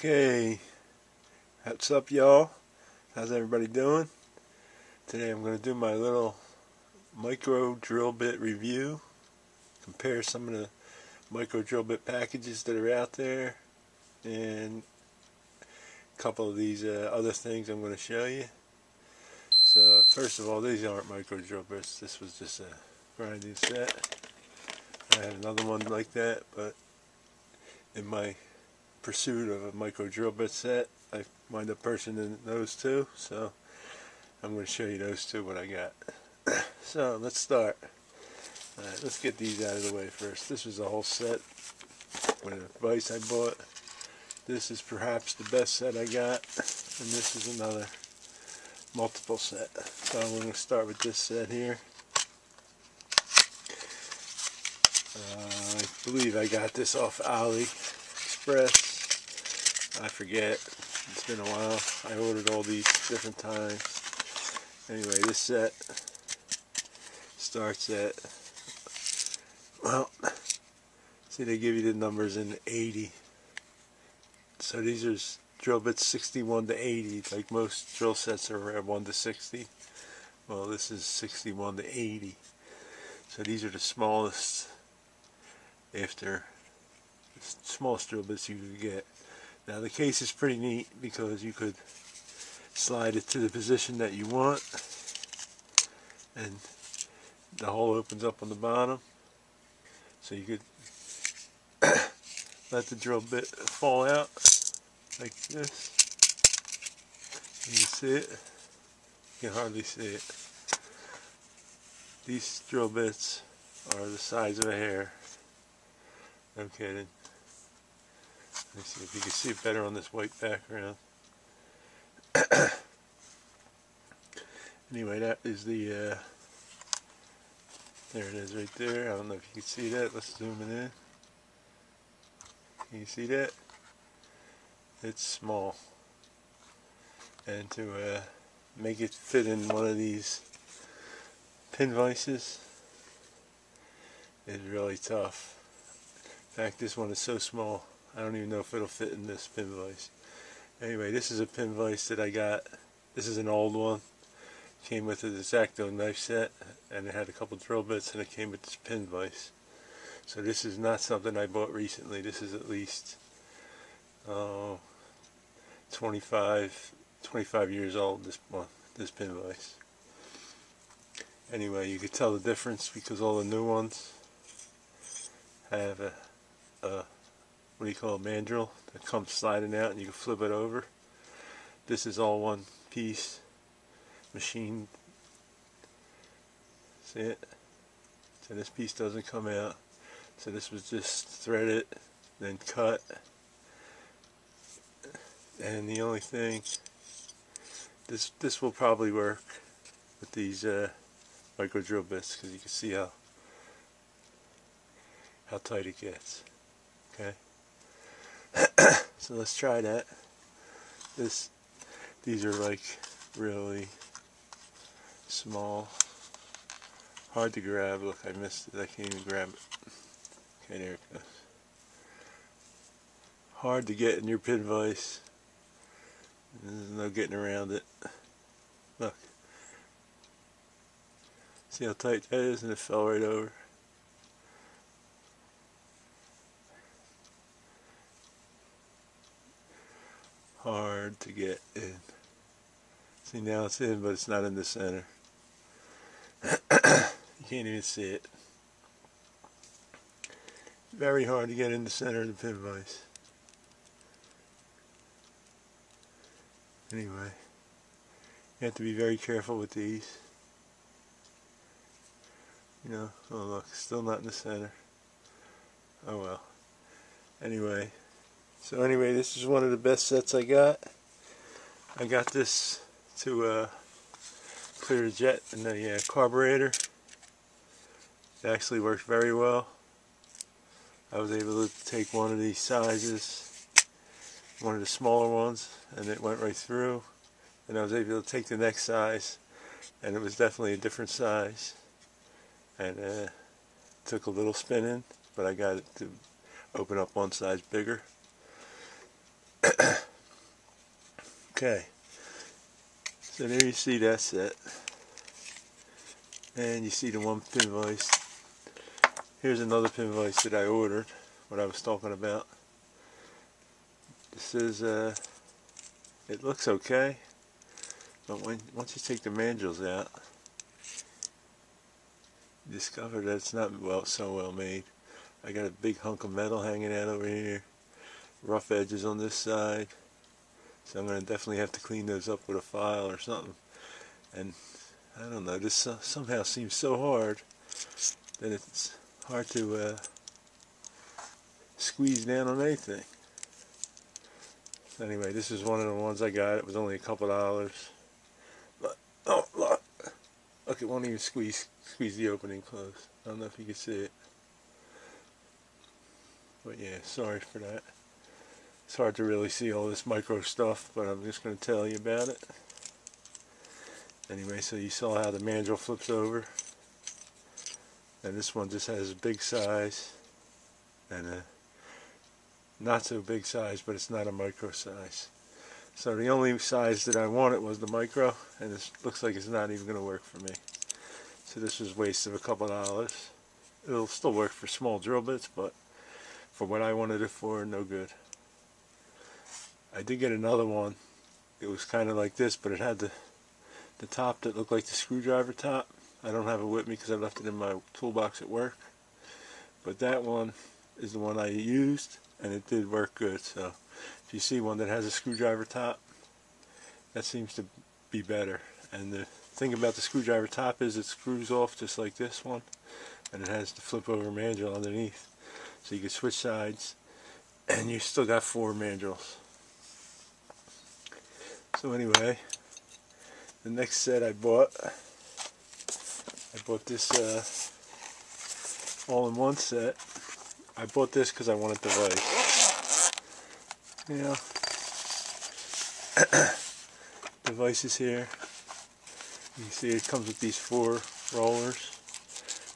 Okay, what's up y'all? How's everybody doing? Today I'm going to do my little micro drill bit review. Compare some of the micro drill bit packages that are out there and a couple of these other things I'm going to show you. So first of all, these aren't micro drill bits. This was just a grinding set. I had another one like that, but in my pursuit of a micro drill bit set, I wind up purchasing those two, so I'm going to show you those two what I got. So let's start. Alright, let's get these out of the way first. This was a whole set with a vise I bought. This is perhaps the best set I got, and this is another multiple set. So I'm going to start with this set here. I believe I got this off AliExpress. I forget. It's been a while. I ordered all these different times. Anyway, this set starts at, well, see, they give you the numbers in 80. So these are drill bits 61 to 80. Like most drill sets are around 1 to 60. Well, this is 61 to 80. So these are the smallest after the smallest drill bits you could get. Now the case is pretty neat because you could slide it to the position that you want and the hole opens up on the bottom, so you could let the drill bit fall out like this. You can see it. You can hardly see it. These drill bits are the size of a hair. No kidding. Let me see if you can see it better on this white background. Anyway, that is the, there it is right there. I don't know if you can see that. Let's zoom it in. Can you see that? It's small. And to make it fit in one of these pin vices is really tough. In fact, this one is so small, I don't even know if it'll fit in this pin vise. Anyway, this is a pin vise that I got. This is an old one. Came with an X-Acto knife set, and it had a couple drill bits, and it came with this pin vise. So this is not something I bought recently. This is at least 25 years old, this pin vise. Anyway, you could tell the difference because all the new ones have a what do you call, a mandrel that comes sliding out and you can flip it over. This is all one piece machine. See it? So this piece doesn't come out. So this was just threaded, then cut. And the only thing, this will probably work with these micro drill bits because you can see how tight it gets. Okay. So let's try that. These are like really small, hard to grab. Look, I missed it. I can't even grab it. Okay, there it goes. Hard to get in your pin vise. There's no getting around it. Look. See how tight that is, and it fell right over. Hard to get in. See, now it's in, but it's not in the center. You can't even see it. Very hard to get in the center of the pin vise. Anyway, you have to be very careful with these. You know, oh look, still not in the center. Oh well. Anyway. So anyway, this is one of the best sets I got. I got this to clear the jet in the carburetor. It actually worked very well. I was able to take one of these sizes, one of the smaller ones, and it went right through. And I was able to take the next size, and it was definitely a different size. And took a little spinning, but I got it to open up one size bigger. Okay, so there you see that set, and you see the one pin vise. Here's another pin vise that I ordered, what I was talking about. This is it looks okay, but once you take the mandrels out, you discover that it's not so well made. I got a big hunk of metal hanging out over here, rough edges on this side, so I'm going to definitely have to clean those up with a file or something. And I don't know, this somehow seems so hard that it's hard to squeeze down on anything. Anyway, this is one of the ones I got. It was only a couple dollars. But, oh, look, it won't even squeeze the opening close. I don't know if you can see it. But yeah, sorry for that. It's hard to really see all this micro stuff, but I'm just going to tell you about it. Anyway, so you saw how the mandrel flips over. And this one just has a big size and a not so big size, but it's not a micro size. So the only size that I wanted was the micro, and it looks like it's not even going to work for me. So this was a waste of a couple dollars. It'll still work for small drill bits, but for what I wanted it for, no good. I did get another one. It was kind of like this, but it had the top that looked like the screwdriver top. I don't have it with me because I left it in my toolbox at work. But that one is the one I used, and it did work good. So if you see one that has a screwdriver top, that seems to be better. And the thing about the screwdriver top is it screws off just like this one, and it has the flip over mandrel underneath. So you can switch sides, and you still got 4 mandrels. So anyway, the next set I bought this all-in-one set. I bought this because I wanted the vise. You know, the vise is here. You can see it comes with these 4 rollers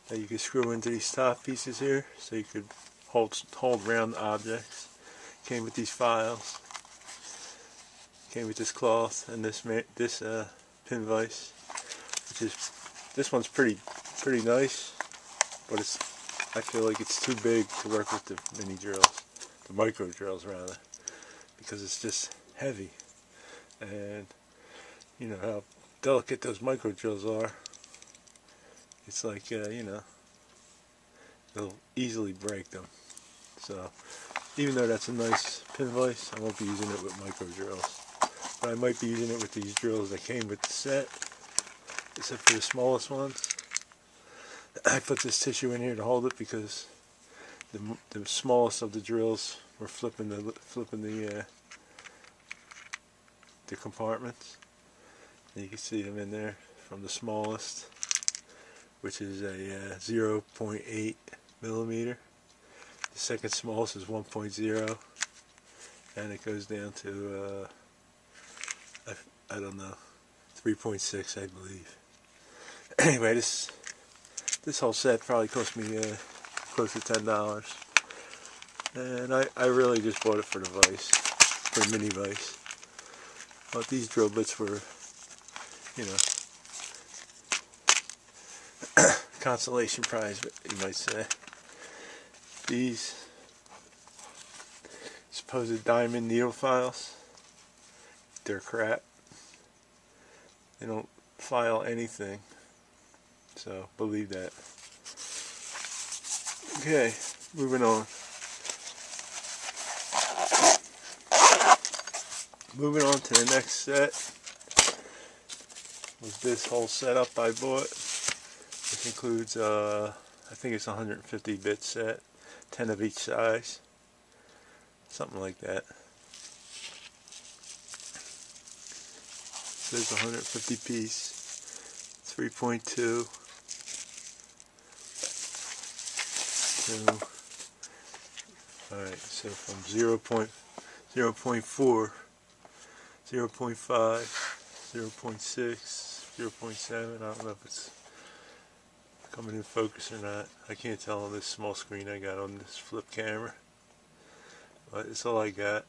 that you can screw into these top pieces here, so you could hold round objects. Came with these files. Came with this cloth and this pin vise, which is, this one's pretty nice, but I feel like it's too big to work with the mini drills, the micro drills rather, because it's just heavy. And you know how delicate those micro drills are. It's like you know, they'll easily break them. So even though that's a nice pin vise, I won't be using it with micro drills. But I might be using it with these drills that came with the set, except for the smallest ones. I put this tissue in here to hold it because the smallest of the drills were flipping the compartments. And you can see them in there from the smallest, which is a 0.8 millimeter. The second smallest is 1.0, and it goes down to I don't know, 3.6 I believe. Anyway, this whole set probably cost me close to $10, and I really just bought it for the vise, for the mini vise. But these drill bits were, you know, consolation prize, you might say. These supposed diamond needle files, they're crap. They don't file anything, so believe that. Okay, moving on. Moving on to the next set was this whole setup I bought. This includes, I think it's a 150 bit set, 10 of each size, something like that. There's 150 piece, 3.2, alright, so from 0.4, 0.5, 0.6, 0.7, I don't know if it's coming in focus or not. I can't tell on this small screen I got on this flip camera, but it's all I got.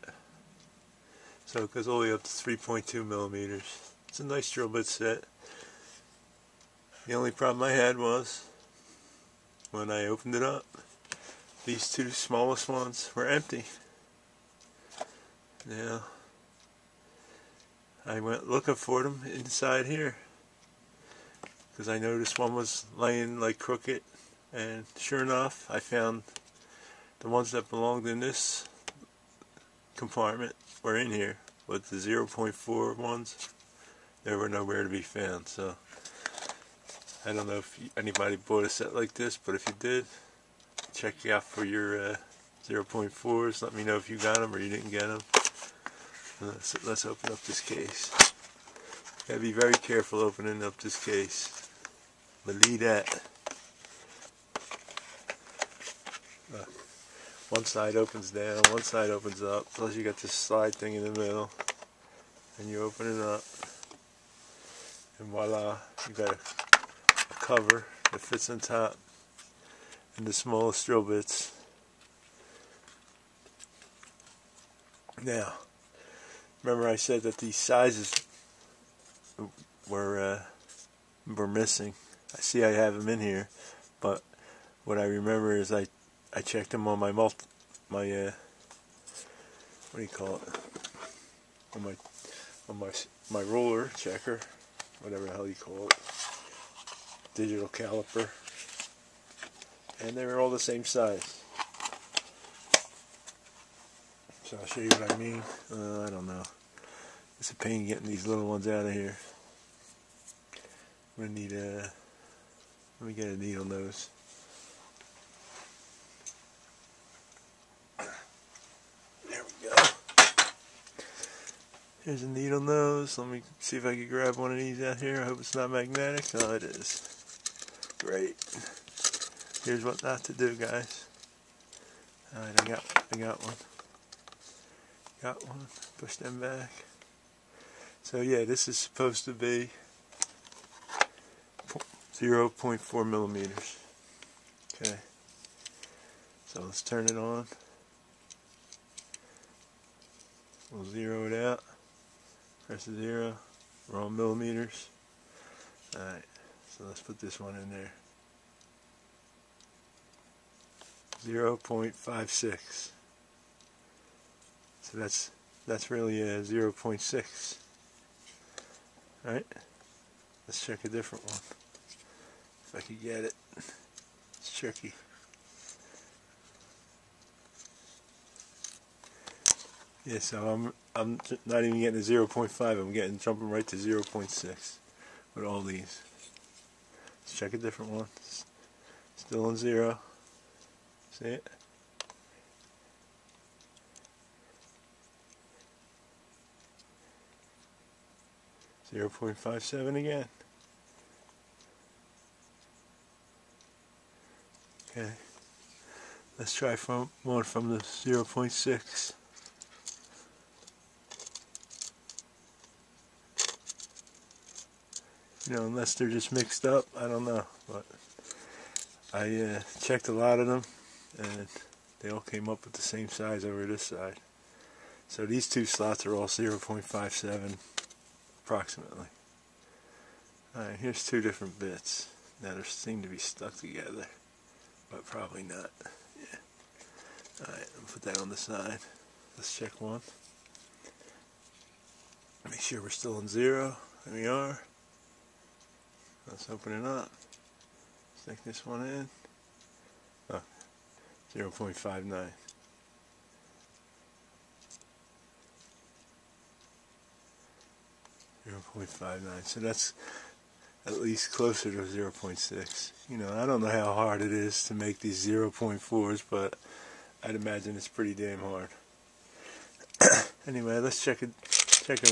So it goes all the way up to 3.2 millimeters. It's a nice drill bit set. The only problem I had was when I opened it up, these two smallest ones were empty. Now, I went looking for them inside here because I noticed one was laying like crooked, and sure enough I found the ones that belonged in this compartment were in here, but the 0.4 ones, they were nowhere to be found. So I don't know if anybody bought a set like this, but if you did, check out for your 0.4s. Let me know if you got them or you didn't get them. Let's open up this case. Gotta be very careful opening up this case. Believe that. One side opens down, one side opens up, plus you got this slide thing in the middle, and you open it up, and voila, you got a cover that fits on top, and the smallest drill bits. Now, remember I said that these sizes were missing. I see I have them in here, but what I remember is I checked them on my what do you call it? On my roller checker, whatever the hell you call it, digital caliper, and they were all the same size. So I'll show you what I mean. I don't know. It's a pain getting these little ones out of here. I'm gonna need let me get a needle nose. There we go. Here's a needle nose. Let me see if I can grab one of these out here. I hope it's not magnetic. Oh, it is. Great. Here's what not to do, guys. Alright, I got one. Got one. Push them back. So yeah, this is supposed to be 0.4 millimeters. Okay. So let's turn it on. We'll zero it out. Press the 0. We're on millimeters. Alright. So let's put this one in there. 0.56. So that's really a 0.6. Alright, let's check a different one. If I could get it. It's tricky. Yeah, so I'm not even getting a 0.5, I'm jumping right to 0.6 with all these. Let's check a different one. Still on 0. See it? .57 again. Okay. Let's try one from the 0.6. You know, unless they're just mixed up, I don't know. But I checked a lot of them, and they all came up with the same size over this side. So these two slots are all 0.57 approximately. Alright, here's two different bits that seem to be stuck together, but probably not. Yeah. Alright, I'll put that on the side. Let's check one. Make sure we're still on 0. There we are. Let's open it up. Stick this one in. Oh, 0.59. So that's at least closer to 0.6. You know, I don't know how hard it is to make these 0.4s, but I'd imagine it's pretty damn hard. Anyway, let's check a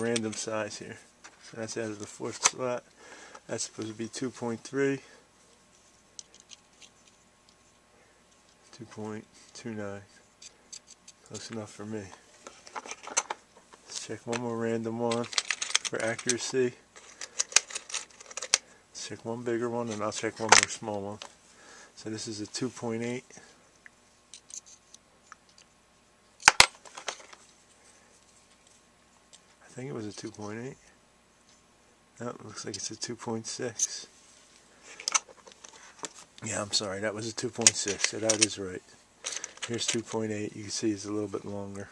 random size here. So that's out of the 4th slot. That's supposed to be 2.3. 2.29. Close enough for me. Let's check one more random one for accuracy. Let's check one bigger one, and I'll check one more small one. So this is a 2.8. think it was a 2.8. No, it looks like it's a 2.6. Yeah, I'm sorry, that was a 2.6, so that is right. Here's 2.8, you can see it's a little bit longer.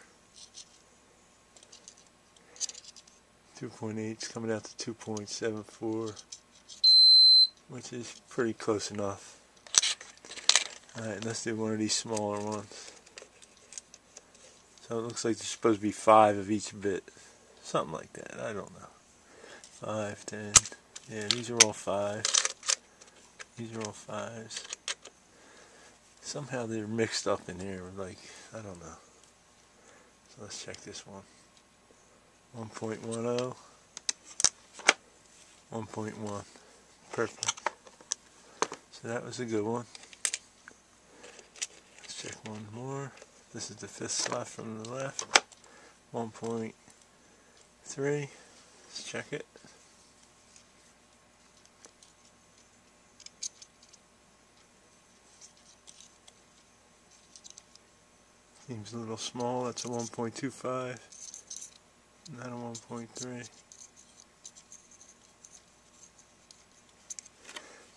2.8 is coming out to 2.74, which is pretty close enough. Alright, let's do one of these smaller ones. So it looks like there's supposed to be 5 of each bit. Something like that, I don't know. 5, 10, yeah, these are all 5. These are all 5s. Somehow they're mixed up in here, like, I don't know. So let's check this one. 1.10, 1.1. Perfect. So that was a good one. Let's check one more. This is the 5th slot from the left. 1.3. Let's check it. Seems a little small. That's a 1.25. Not a 1.3.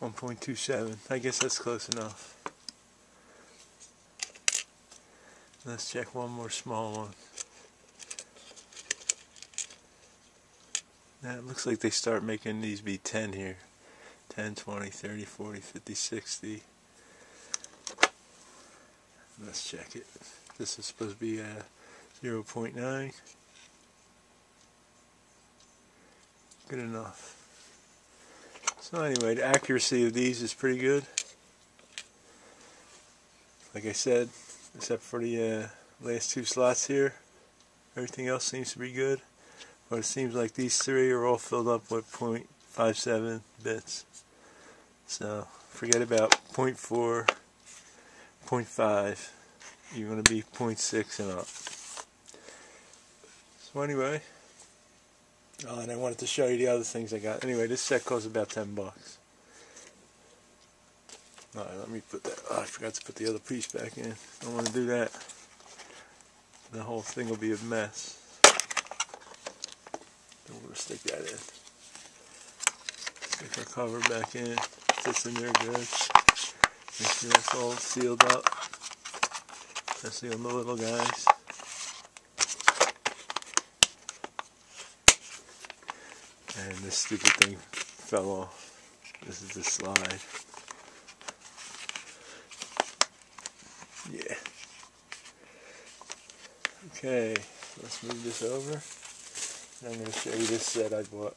1.27. I guess that's close enough. Let's check one more small one. Now it looks like they start making these be 10 here. 10, 20, 30, 40, 50, 60. Let's check it. This is supposed to be 0.9. Good enough. So anyway, the accuracy of these is pretty good. Like I said, except for the last 2 slots here, everything else seems to be good. But it seems like these 3 are all filled up with 0.57 bits. So forget about 0.4, 0.5. You're going to be 0.6 and up. So anyway, and I wanted to show you the other things I got. Anyway, this set costs about $10. Alright, let me put that. Oh, I forgot to put the other piece back in. I don't want to do that. The whole thing will be a mess. I'm going to stick that in. Stick our cover back in. Fits in there good. Make sure that's all sealed up. Especially on the little guys. And this stupid thing fell off. This is the slide. Yeah. Okay, let's move this over. I'm going to show you this set I bought.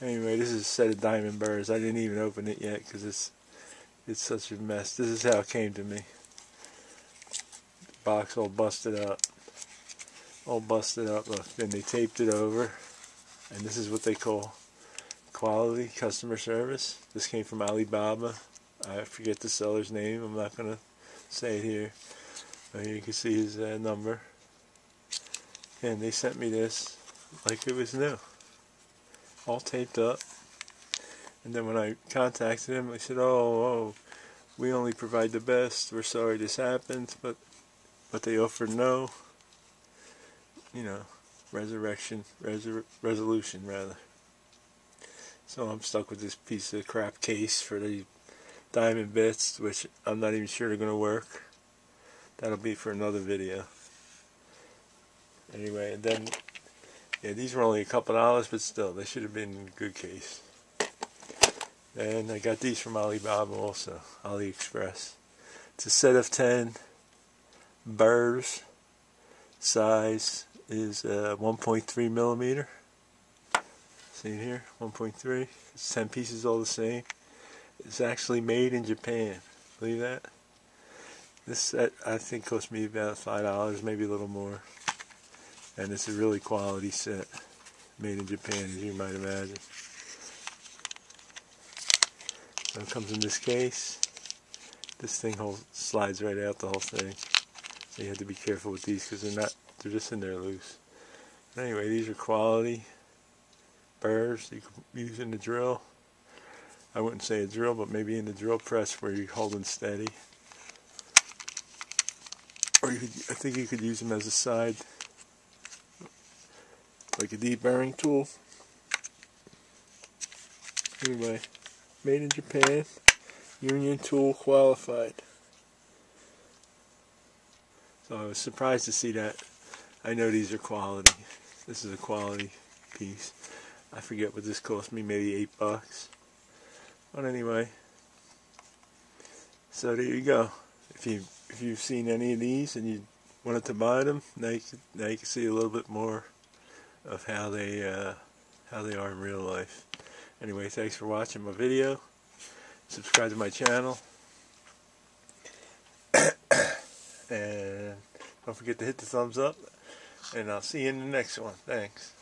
Anyway, this is a set of diamond burrs. I didn't even open it yet because it's such a mess. This is how it came to me. The box all busted up. All busted up. Look, then they taped it over. And this is what they call quality customer service. This came from Alibaba. I forget the seller's name. I'm not going to say it here. But here you can see his number. And they sent me this like it was new. All taped up. And then when I contacted him, I said, oh, we only provide the best. We're sorry this happened. But they offered no, resolution rather. So I'm stuck with this piece of crap case for the diamond bits, which I'm not even sure they're going to work. That'll be for another video. Anyway, and then, yeah, these were only a couple dollars, but still, they should have been in a good case. And I got these from Alibaba also, AliExpress. It's a set of 10 burrs. Size is 1.3 millimeter. See here, 1.3. It's 10 pieces all the same. It's actually made in Japan. Believe that? This set I think cost me about $5, maybe a little more. And it's a really quality set, made in Japan, as you might imagine. So it comes in this case. This thing slides right out, the whole thing. So you have to be careful with these because they're just in there loose. But anyway, these are quality burrs you can use in the drill. I wouldn't say a drill, but maybe in the drill press where you're holding steady. Or I think you could use them as a side like a deburring tool. Anyway, made in Japan, union tool qualified. So I was surprised to see that. I know these are quality. This is a quality piece. I forget what this cost me, maybe $8. But anyway, so there you go. If you've seen any of these and you wanted to buy them, now you can see a little bit more of how they are in real life. Anyway, thanks for watching my video. Subscribe to my channel. And don't forget to hit the thumbs up. And I'll see you in the next one. Thanks.